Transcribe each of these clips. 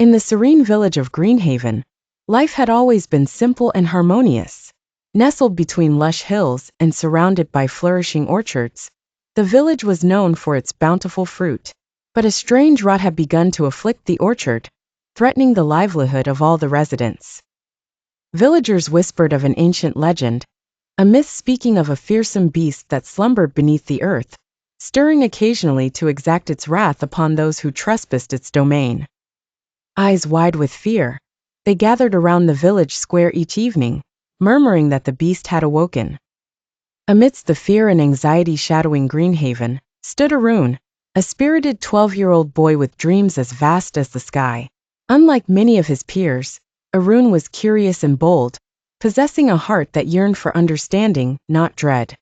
In the serene village of Greenhaven, life had always been simple and harmonious. Nestled between lush hills and surrounded by flourishing orchards, the village was known for its bountiful fruit. But a strange rot had begun to afflict the orchard, threatening the livelihood of all the residents. Villagers whispered of an ancient legend, a myth speaking of a fearsome beast that slumbered beneath the earth, stirring occasionally to exact its wrath upon those who trespassed its domain. Eyes wide with fear, they gathered around the village square each evening, murmuring that the beast had awoken. Amidst the fear and anxiety shadowing Greenhaven, stood Arun, a spirited 12-year-old boy with dreams as vast as the sky. Unlike many of his peers, Arun was curious and bold, possessing a heart that yearned for understanding, not dread.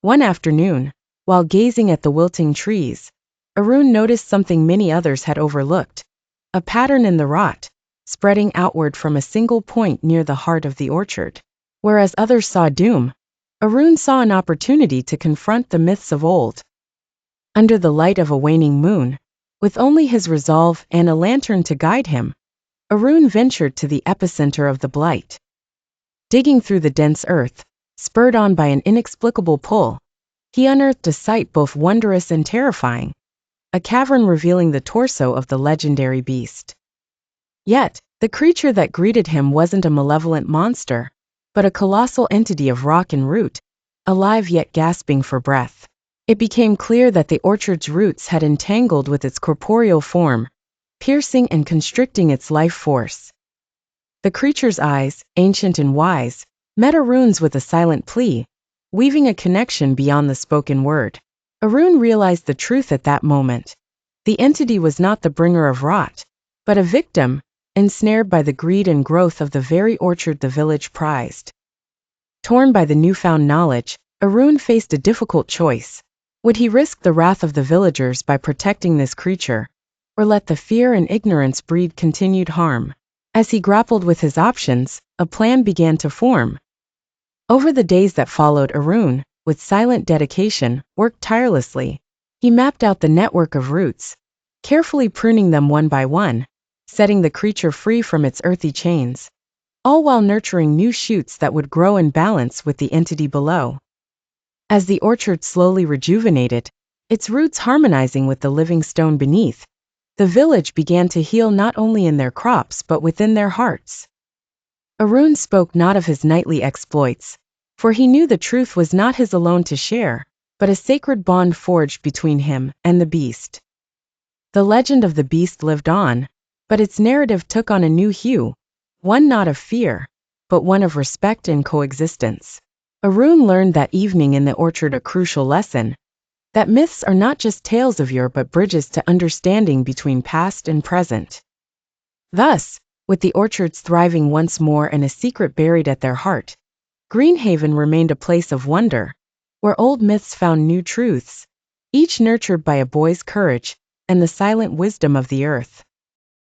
One afternoon, while gazing at the wilting trees, Arun noticed something many others had overlooked, a pattern in the rot, spreading outward from a single point near the heart of the orchard. Whereas others saw doom, Arun saw an opportunity to confront the myths of old. Under the light of a waning moon, with only his resolve and a lantern to guide him, Arun ventured to the epicenter of the blight. Digging through the dense earth, spurred on by an inexplicable pull, he unearthed a sight both wondrous and terrifying, a cavern revealing the torso of the legendary beast. Yet, the creature that greeted him wasn't a malevolent monster, but a colossal entity of rock and root, alive yet gasping for breath. It became clear that the orchard's roots had entangled with its corporeal form, piercing and constricting its life force. The creature's eyes, ancient and wise, met Arun's with a silent plea, weaving a connection beyond the spoken word. Arun realized the truth at that moment. The entity was not the bringer of rot, but a victim, ensnared by the greed and growth of the very orchard the village prized. Torn by the newfound knowledge, Arun faced a difficult choice. Would he risk the wrath of the villagers by protecting this creature, or let the fear and ignorance breed continued harm? As he grappled with his options, a plan began to form. Over the days that followed, Arun, with silent dedication, worked tirelessly. He mapped out the network of roots, carefully pruning them one by one, setting the creature free from its earthy chains, all while nurturing new shoots that would grow in balance with the entity below. As the orchard slowly rejuvenated, its roots harmonizing with the living stone beneath, the village began to heal not only in their crops but within their hearts. Arun spoke not of his knightly exploits, for he knew the truth was not his alone to share, but a sacred bond forged between him and the beast. The legend of the beast lived on, but its narrative took on a new hue, one not of fear, but one of respect and coexistence. Arun learned that evening in the orchard a crucial lesson, that myths are not just tales of yore but bridges to understanding between past and present. Thus, with the orchards thriving once more and a secret buried at their heart, Greenhaven remained a place of wonder, where old myths found new truths, each nurtured by a boy's courage and the silent wisdom of the earth.